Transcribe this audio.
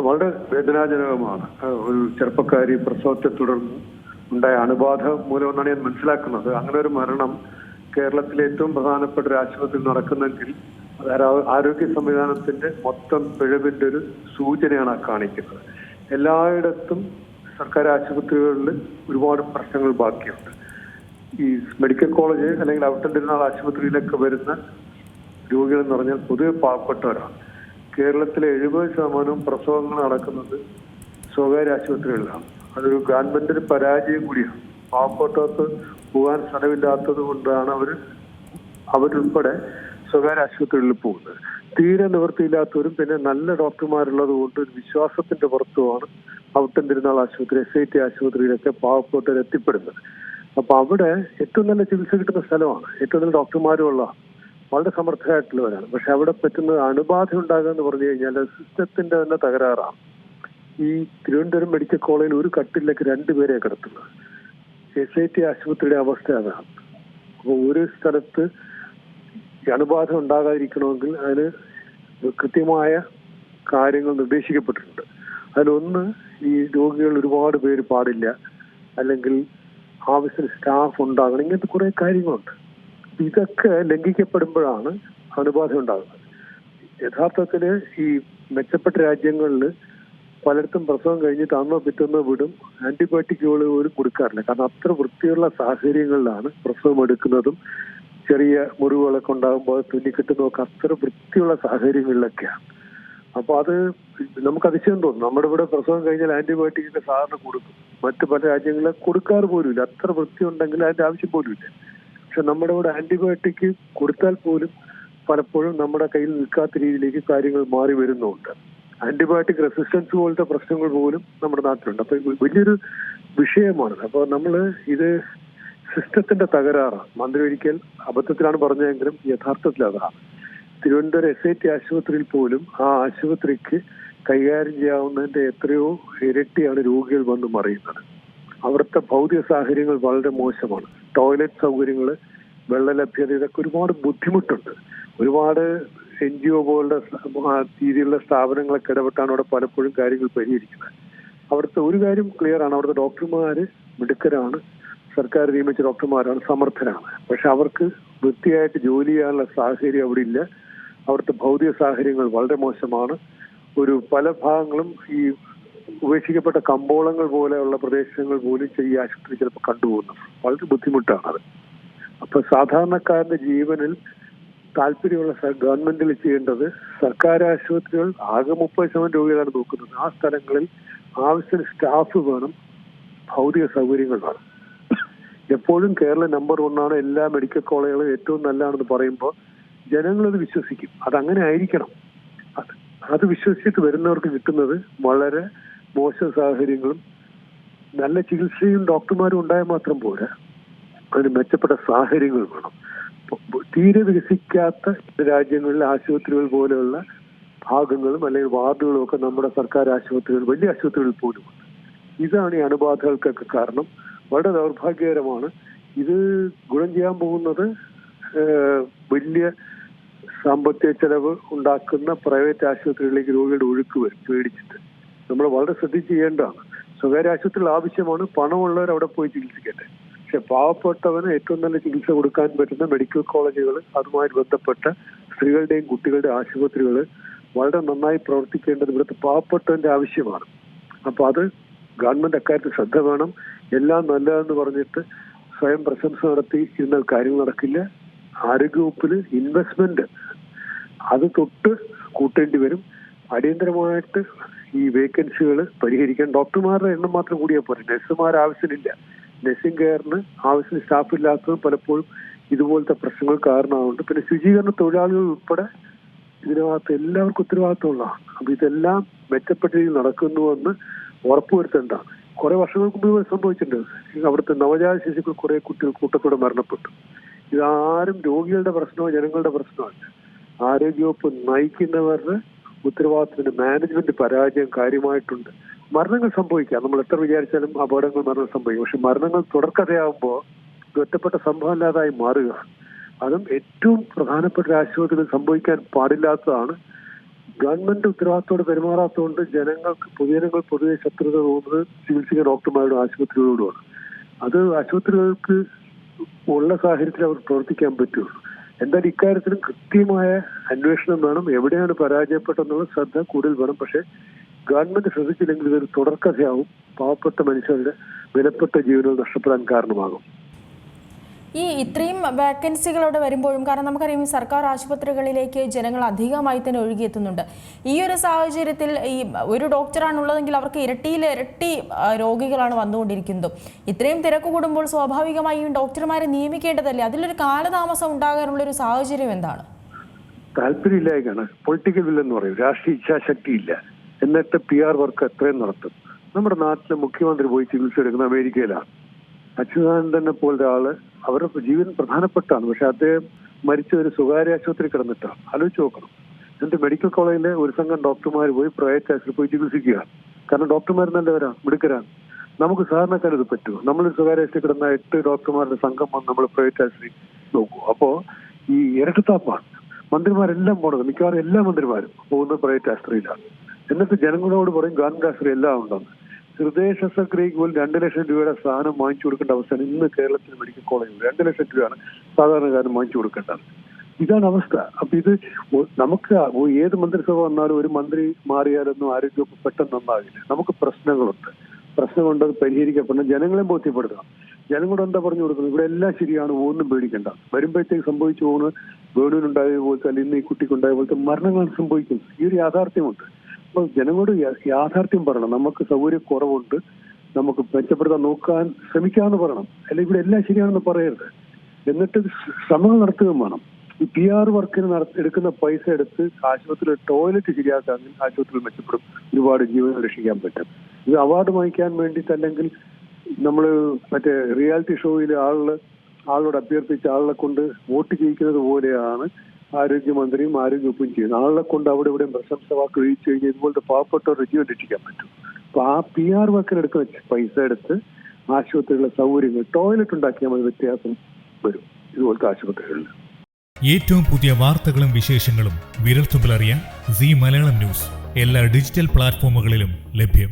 വളരെ വേദനാജനകമാണ്. ഒരു ചെറുപ്പക്കാരി പ്രസവത്തെ തുടർന്ന് ഉണ്ടായ അണുബാധ മൂലമെന്നാണ് ഞാൻ മനസ്സിലാക്കുന്നത്. അങ്ങനെ ഒരു മരണം കേരളത്തിലെ ഏറ്റവും പ്രധാനപ്പെട്ട ഒരു ആശുപത്രിയിൽ നടക്കുന്നെങ്കിൽ അത് ആരോഗ്യ സംവിധാനത്തിന്റെ മൊത്തം പിഴവിന്റെ ഒരു സൂചനയാണ് കാണിക്കുന്നത്. എല്ലായിടത്തും സർക്കാർ ആശുപത്രികളിൽ ഒരുപാട് പ്രശ്നങ്ങൾ ബാക്കിയുണ്ട്. ഈ മെഡിക്കൽ കോളേജ് അല്ലെങ്കിൽ ഔട്ടർ തിരുനാൾ ആശുപത്രിയിലൊക്കെ വരുന്ന രോഗികൾ എന്ന് പറഞ്ഞാൽ പൊതുവെ പാവപ്പെട്ടവരാണ്. കേരളത്തിലെ 70% പ്രസവങ്ങൾ നടക്കുന്നത് സ്വകാര്യ ആശുപത്രികളിലാണ്. അതൊരു ഗവൺമെന്റിന് പരാജയം കൂടിയാണ്. പാവപ്പെട്ടവർക്ക് പോകാൻ സ്ഥലമില്ലാത്തത് കൊണ്ടാണ് അവരുൾപ്പെടെ സ്വകാര്യ ആശുപത്രികളിൽ പോകുന്നത്. തീരെ നിവൃത്തിയില്ലാത്തവരും പിന്നെ നല്ല ഡോക്ടർമാരുള്ളത് കൊണ്ട് വിശ്വാസത്തിന്റെ പുറത്തുമാണ് ഔട്ടൻ തിരുനാൾ ആശുപത്രി, SIT ആശുപത്രിയിലൊക്കെ പാവപ്പെട്ടവർ എത്തിപ്പെടുന്നത്. അപ്പൊ അവിടെ ഏറ്റവും നല്ല ചികിത്സ കിട്ടുന്ന സ്ഥലമാണ്, ഏറ്റവും നല്ല ഡോക്ടർമാരുമുള്ള വളരെ സമർത്ഥരായിട്ടുള്ളവരാണ്. പക്ഷെ അവിടെ പറ്റുന്നത് അണുബാധ ഉണ്ടാകുക എന്ന് പറഞ്ഞു കഴിഞ്ഞാൽ സിസ്റ്റത്തിന്റെ തന്നെ തകരാറാണ്. ഈ തിരുവനന്തപുരം മെഡിക്കൽ കോളേജിൽ ഒരു കട്ടിലേക്ക് 2 പേരെ കിടത്തുന്നത്. SIT ആശുപത്രിയുടെ അവസ്ഥ അതാണ്. അപ്പോൾ ഒരു സ്ഥലത്ത് അണുബാധ ഉണ്ടാകാതിരിക്കണമെങ്കിൽ അതിന് കൃത്യമായ കാര്യങ്ങൾ നിർദ്ദേശിക്കപ്പെട്ടിട്ടുണ്ട്. അതിലൊന്ന്, ഈ രോഗികൾ ഒരുപാട് പേര് പാടില്ല, അല്ലെങ്കിൽ ആവശ്യത്തിന് സ്റ്റാഫ് ഉണ്ടാകണം. ഇങ്ങനത്തെ കുറെ കാര്യങ്ങളുണ്ട്. ഇതൊക്കെ ലംഘിക്കപ്പെടുമ്പോഴാണ് അണുബാധ ഉണ്ടാകുന്നത്. യഥാർത്ഥത്തിൽ ഈ മെച്ചപ്പെട്ട രാജ്യങ്ങളിൽ പലയിടത്തും പ്രസവം കഴിഞ്ഞിട്ട് അന്നോ പിറ്റന്നോ വിടും. ആന്റിബയോട്ടിക്കുകൾ പോലും കൊടുക്കാറില്ല. കാരണം അത്ര വൃത്തിയുള്ള സാഹചര്യങ്ങളിലാണ് പ്രസവം എടുക്കുന്നതും ചെറിയ മുറിവുകളൊക്കെ ഉണ്ടാകുമ്പോൾ തുന്നിക്കെട്ടുന്നതൊക്കെ അത്ര വൃത്തിയുള്ള സാഹചര്യങ്ങളിലൊക്കെയാണ്. അപ്പൊ അത് നമുക്ക് അതിശയം തോന്നും. നമ്മുടെ ഇവിടെ പ്രസവം കഴിഞ്ഞാൽ ആന്റിബയോട്ടിക് ഒക്കെ സാധാരണ കൊടുക്കും. മറ്റു പല രാജ്യങ്ങളിൽ കൊടുക്കാറ് പോലുമില്ല. അത്ര വൃത്തി ഉണ്ടെങ്കിൽ അതിന്റെ ആവശ്യം പോലും ഇല്ല. പക്ഷെ നമ്മുടെ ഇവിടെ ആന്റിബയോട്ടിക് കൊടുത്താൽ പോലും പലപ്പോഴും നമ്മുടെ കയ്യിൽ നിൽക്കാത്ത രീതിയിലേക്ക് കാര്യങ്ങൾ മാറി വരുന്നുണ്ട്. ആന്റിബയോട്ടിക് റെസിസ്റ്റൻസ് പോലത്തെ പ്രശ്നങ്ങൾ പോലും നമ്മുടെ നാട്ടിലുണ്ട്. അപ്പൊ വലിയൊരു വിഷയമാണ്. അപ്പൊ ഇത് സിസ്റ്റത്തിന്റെ തകരാറാണ്. മന്ത്രി ഒരിക്കൽ അബദ്ധത്തിലാണ് പറഞ്ഞതെങ്കിലും യഥാർത്ഥത്തിൽ അതാണ്. തിരുവനന്തപുരം SIT ആശുപത്രിയിൽ പോലും ആ ആശുപത്രിക്ക് കൈകാര്യം ചെയ്യാവുന്നതിന്റെ എത്രയോ ഇരട്ടിയാണ് രോഗികൾ വന്ന് മറിയുന്നത്. അവിടുത്തെ ഭൗതിക സാഹചര്യങ്ങൾ വളരെ മോശമാണ്. ടോയ്ലറ്റ് സൗകര്യങ്ങൾ, വെള്ള ലഭ്യത, ഇതൊക്കെ ഒരുപാട് ബുദ്ധിമുട്ടുണ്ട്. ഒരുപാട് NGO പോലുള്ള രീതിയിലുള്ള സ്ഥാപനങ്ങളൊക്കെ ഇടപെട്ടാണ് അവിടെ പലപ്പോഴും കാര്യങ്ങൾ പരിഹരിക്കുന്നത്. അവിടുത്തെ ഒരു കാര്യം ക്ലിയർ ആണ്, അവിടുത്തെ ഡോക്ടർമാര് മിടുക്കരാണ്, സർക്കാർ നിയമിച്ച ഡോക്ടർമാരാണ്, സമർത്ഥരാണ്. പക്ഷെ അവർക്ക് വൃത്തിയായിട്ട് ജോലി ചെയ്യാനുള്ള സാഹചര്യം അവിടെ ഇല്ല. അവിടുത്തെ ഭൗതിക സാഹചര്യങ്ങൾ വളരെ മോശമാണ്. പല ഭാഗങ്ങളും ഈ ഉപേക്ഷിക്കപ്പെട്ട കമ്പോളങ്ങൾ പോലെയുള്ള പ്രദേശങ്ങൾ പോലും ചെറിയ ആശുപത്രി ചിലപ്പോൾ കണ്ടുപോകുന്നു. വളരെ ബുദ്ധിമുട്ടാണത്. അപ്പൊ സാധാരണക്കാരന്റെ ജീവനിൽ താല്പര്യമുള്ള ഗവൺമെന്റിൽ ചെയ്യേണ്ടത്, സർക്കാർ ആശുപത്രികൾ ആകെ 30% രോഗികളാണ് നോക്കുന്നത്. ആ സ്ഥലങ്ങളിൽ ആവശ്യത്തിന് സ്റ്റാഫ് വേണം, ഭൗതിക സൗകര്യങ്ങൾ വേണം. എപ്പോഴും കേരളം നമ്പർ 1 എല്ലാ മെഡിക്കൽ കോളേജുകളും ഏറ്റവും നല്ലതാണെന്ന് പറയുമ്പോൾ ജനങ്ങളത് വിശ്വസിക്കും. അതങ്ങനെ ആയിരിക്കണം. അത് വിശ്വസിച്ചിട്ട് വരുന്നവർക്ക് കിട്ടുന്നത് വളരെ മോശം സാഹചര്യങ്ങളും നല്ല ചികിത്സയും ഡോക്ടർമാരും ഉണ്ടായാൽ മാത്രം പോരാ, അതിന് മെച്ചപ്പെട്ട സാഹചര്യങ്ങൾ വേണം. തീരെ വികസിക്കാത്ത രാജ്യങ്ങളിലെ ആശുപത്രികൾ പോലെയുള്ള ഭാഗങ്ങളും അല്ലെങ്കിൽ വാർഡുകളും ഒക്കെ നമ്മുടെ സർക്കാർ ആശുപത്രികൾ, വലിയ ആശുപത്രികളിൽ പോലുമുണ്ട്. ഇതാണ് ഈ അണുബാധകൾക്കൊക്കെ കാരണം. വളരെ ദൗർഭാഗ്യകരമാണ്. ഇത് ഗുണം ചെയ്യാൻ പോകുന്നത് വലിയ സാമ്പത്തിക ചെലവ് ഉണ്ടാക്കുന്ന പ്രൈവറ്റ് ആശുപത്രികളിലേക്ക് രോഗികളുടെ ഒഴുക്ക് വരും പേടിച്ചിട്ട്. നമ്മൾ വളരെ ശ്രദ്ധിച്ച് ചെയ്യേണ്ടതാണ്. സ്വകാര്യ ആശുപത്രികൾ ആവശ്യമാണ്, പണമുള്ളവർ അവിടെ പോയി ചികിത്സിക്കട്ടെ. പക്ഷെ പാവപ്പെട്ടവന് ഏറ്റവും നല്ല ചികിത്സ കൊടുക്കാൻ പറ്റുന്ന മെഡിക്കൽ കോളേജുകൾ, അതുമായി ബന്ധപ്പെട്ട സ്ത്രീകളുടെയും കുട്ടികളുടെയും ആശുപത്രികൾ വളരെ നന്നായി പ്രവർത്തിക്കേണ്ടത് ഇവിടുത്തെ പാവപ്പെട്ടവന്റെ ആവശ്യമാണ്. അപ്പൊ അത് ഗവൺമെന്റ് അക്കാര്യത്തിൽ ശ്രദ്ധ വേണം. എല്ലാം നല്ലതെന്ന് പറഞ്ഞിട്ട് സ്വയം പ്രശംസ നടത്തി ഇരുന്നാൽ കാര്യങ്ങൾ നടക്കില്ല. ആരോഗ്യവകുപ്പിൽ ഇൻവെസ്റ്റ്മെന്റ് അത് തൊട്ട് കൂട്ടേണ്ടി വരും. അടിയന്തരമായിട്ട് ഈ വേക്കൻസികൾ പരിഹരിക്കാൻ ഡോക്ടർമാരുടെ എണ്ണം മാത്രം കൂടിയാൽ പോരെ. നഴ്സുമാർ ആവശ്യമില്ല. നഴ്സിംഗ് കെയറിന് ആവശ്യത്തിന് സ്റ്റാഫ് ഇല്ലാത്തതും പലപ്പോഴും ഇതുപോലത്തെ പ്രശ്നങ്ങൾ കാരണമാകുന്നുണ്ട്. പിന്നെ ശുചീകരണ തൊഴിലാളികൾ ഉൾപ്പെടെ ഇതിനകത്ത് എല്ലാവർക്കും ഉത്തരവാദിത്തമുള്ളതാണ്. അപ്പൊ ഇതെല്ലാം മെച്ചപ്പെട്ട രീതിയിൽ നടക്കുന്നുവെന്ന് ഉറപ്പുവരുത്തേണ്ടതാണ്. കുറെ വർഷങ്ങൾക്ക് മുമ്പ് സംഭവിച്ചിട്ടുണ്ട്. അവിടുത്തെ നവജാത ശിശുക്കൾ കുറെ കുട്ടികൾ കൂട്ടത്തോടെ മരണപ്പെട്ടു. ഇതാരും രോഗികളുടെ പ്രശ്നമോ ജനങ്ങളുടെ പ്രശ്നമല്ല. ആരോഗ്യവകുപ്പ് നയിക്കുന്നവരുടെ ഉത്തരവാദിത്തത്തിന്റെ മാനേജ്മെന്റ് പരാജയം കാര്യമായിട്ടുണ്ട്. മരണങ്ങൾ സംഭവിക്കാം, നമ്മൾ എത്ര വിചാരിച്ചാലും മരണം സംഭവിക്കും. പക്ഷെ മരണങ്ങൾ തുടർക്കഥയാകുമ്പോൾ ഒറ്റപ്പെട്ട സംഭവം അല്ലാതായി മാറുകയാണ്. അതും ഏറ്റവും പ്രധാനപ്പെട്ട ആശുപത്രിയിൽ സംഭവിക്കാൻ പാടില്ലാത്തതാണ്. ഗവൺമെന്റ് ഉത്തരവാദിത്തോട് പെരുമാറാത്തതുകൊണ്ട് പൊതുജനങ്ങൾ പൊതുവെ ശത്രുത തോന്നുന്നത് ചികിത്സിക്കുന്ന ഡോക്ടർമാരോടും ആശുപത്രികളോടുമാണ്. അത് ആശുപത്രികൾക്ക് ഉള്ള സാഹചര്യത്തിൽ അവർ പ്രവർത്തിക്കാൻ പറ്റുള്ളൂ. എന്തായാലും ഇക്കാര്യത്തിലും കൃത്യമായ അന്വേഷണം വേണം. എവിടെയാണ് പരാജയപ്പെട്ടെന്നുള്ള ശ്രദ്ധ കൂടുതൽ വേണം. പക്ഷെ ഗവൺമെന്റ് ശ്രദ്ധിച്ചില്ലെങ്കിൽ ഇതൊരു തുടർക്കഥയാവും. പാവപ്പെട്ട മനുഷ്യരുടെ വിലപ്പെട്ട ജീവനുകൾ നഷ്ടപ്പെടാൻ കാരണമാകും. ഇത്രയും വാക്കൻസികളോടെ വരുമ്പോഴും, കാരണം നമുക്കറിയാം സർക്കാർ ആശുപത്രികളിലേക്ക് ജനങ്ങൾ അധികമായി തന്നെ ഒഴുകിയെത്തുന്നുണ്ട്. ഈ ഒരു സാഹചര്യത്തിൽ ഒരു ഡോക്ടറാണുള്ളതെങ്കിൽ അവർക്ക് ഇരട്ടി രോഗികളാണ് വന്നുകൊണ്ടിരിക്കുന്നത്. ഇത്രയും തിരക്ക് കൂടുമ്പോൾ സ്വാഭാവികമായും ഡോക്ടർമാരെ നിയമിക്കേണ്ടതല്ലേ? അതിലൊരു കാലതാമസം ഉണ്ടാകാനുള്ളൊരു സാഹചര്യം എന്താണ്? താല്പര്യമില്ലായ്ക്കാണ്. പൊളിറ്റിക്കൽ വിൽ എന്ന് പറയും. രാഷ്ട്രീയ ഇച്ഛാശക്തി ഇല്ല. എന്നിട്ട് PR വർക്ക് എത്രയും നടത്തും. നമ്മുടെ നാട്ടിലെ മുഖ്യമന്ത്രി പോയി ചികിത്സ എടുക്കുന്ന അമേരിക്കയിലാണ്. അച്യുതാനന്ദനെ പോലത്തെ ആള് അവരുടെ ജീവൻ പ്രധാനപ്പെട്ടാണ്. പക്ഷെ അദ്ദേഹം മരിച്ച ഒരു സ്വകാര്യ ആശുപത്രി കിടന്നിട്ടാണ്. ആലോചിച്ച് നോക്കണം. എന്നിട്ട് മെഡിക്കൽ കോളേജിലെ ഒരു സംഘം ഡോക്ടർമാർ പോയി പ്രൈവറ്റ് ആശുപത്രി പോയി ചികിത്സിക്കുകയാണ്. കാരണം ഡോക്ടർമാർ നല്ലവരാണ്, മിടുക്കരാണ്. നമുക്ക് സാധാരണക്കാർ ഇത് പറ്റുമോ? നമ്മളൊരു സ്വകാര്യ ആശുപത്രി കിടന്ന 8 ഡോക്ടർമാരുടെ സംഘം വന്ന് നമ്മൾ പ്രൈവറ്റ് ആശുപത്രി നോക്കൂ. അപ്പോ ഈ ഇരട്ടത്താപ്പാണ്. മന്ത്രിമാരെല്ലാം പോണത്, മിക്കവാറും എല്ലാ മന്ത്രിമാരും പോകുന്നത് പ്രൈവറ്റ് ആശുപത്രിയിലാണ്. എന്നിട്ട് ജനങ്ങളോട് പറയും ഗവൺമെന്റ് ആശുപത്രി എല്ലാം ഉണ്ടെന്ന്. ഹൃദയ ശസ്ത്രക്രിയക്ക് പോലും 2 ലക്ഷം രൂപയുടെ സാധനം വാങ്ങിച്ചു കൊടുക്കേണ്ട അവസ്ഥയാണ് ഇന്ന് കേരളത്തിൽ മെഡിക്കൽ കോളേജിൽ. 2 ലക്ഷം രൂപയാണ് സാധാരണക്കാരൻ വാങ്ങിച്ചു കൊടുക്കേണ്ടത്. ഇതാണ് അവസ്ഥ. അപ്പൊ ഇത് നമുക്ക് ഏത് മന്ത്രിസഭ വന്നാലും ഒരു മന്ത്രി മാറിയാലൊന്നും ആരോഗ്യവകുപ്പ് പെട്ടെന്ന് നന്നാകില്ല. നമുക്ക് പ്രശ്നങ്ങളുണ്ട്. പ്രശ്നമുണ്ട്, അത് പരിഹരിക്കപ്പെടണം. ജനങ്ങളെ ബോധ്യപ്പെടുത്തണം. ജനങ്ങളോട് എന്താ പറഞ്ഞു കൊടുക്കുന്നത്? ഇവിടെ എല്ലാം ശരിയാണ്, ഒന്നും പേടിക്കണ്ട. വരുമ്പോഴത്തേക്ക് സംഭവിച്ചു പോകുന്നത് വേണുവിനുണ്ടായ പോലത്തെ അല്ലെങ്കിൽ ഇന്ന് ഈ കുട്ടിക്കുണ്ടായ പോലത്തെ മരണങ്ങളാണ് സംഭവിക്കുന്നത്. ഈ ഒരു യാഥാർത്ഥ്യമുണ്ട്. അപ്പോൾ ജനങ്ങളോട് യാഥാർത്ഥ്യം പറയണം. നമുക്ക് സൗകര്യക്കുറവുണ്ട്, നമുക്ക് മെച്ചപ്പെടുത്താൻ നോക്കാൻ ശ്രമിക്കാമെന്ന് പറയണം. അല്ലെങ്കിൽ ഇവിടെ എല്ലാം ശരിയാണെന്ന് പറയരുത്. എന്നിട്ട് ശ്രമങ്ങൾ നടത്തുകയും വേണം. ഈ PR വർക്കിന് എടുക്കുന്ന പൈസ എടുത്ത് ആശുപത്രിയിൽ ടോയ്ലറ്റ് ശരിയാക്കാമെങ്കിൽ ആശുപത്രിയിൽ മെച്ചപ്പെടും. ഒരുപാട് ജീവൻ രക്ഷിക്കാൻ പറ്റും. ഇത് അവാർഡ് വാങ്ങിക്കാൻ വേണ്ടിയിട്ട്, അല്ലെങ്കിൽ നമ്മൾ മറ്റേ റിയാലിറ്റി ഷോയിൽ ആളോട് അഭ്യർത്ഥിച്ച ആളെ കൊണ്ട് വോട്ട് ചെയ്യിക്കുന്നത് പോലെയാണ് ആരോഗ്യമന്ത്രിയും ആരോഗ്യവകുപ്പും ചെയ്യുന്നത്. ആളെ കൊണ്ട് അവിടെ ഇവിടെ പ്രശംസ വാക്ക് ഒഴിച്ചു കഴിഞ്ഞാൽ ഇതുപോലത്തെ പാവപ്പെട്ടവരുടെ ജീവൻ രക്ഷിക്കാൻ പറ്റും. അപ്പൊ ആ PR വർക്കിനെടുക്കുന്ന പൈസ എടുത്ത് ആശുപത്രികളിലെ സൗകര്യങ്ങൾ, ടോയ്ലറ്റ് ഉണ്ടാക്കിയാൽ മതി, വ്യത്യാസം വരും ഇതുപോലത്തെ ആശുപത്രികളിൽ. ഏറ്റവും പുതിയ വാർത്തകളും വിശേഷങ്ങളും വിരൽത്തുമ്പിലറിയാൻ Zee മലയാളം ന്യൂസ് എല്ലാ ഡിജിറ്റൽ പ്ലാറ്റ്ഫോമുകളിലും ലഭ്യം.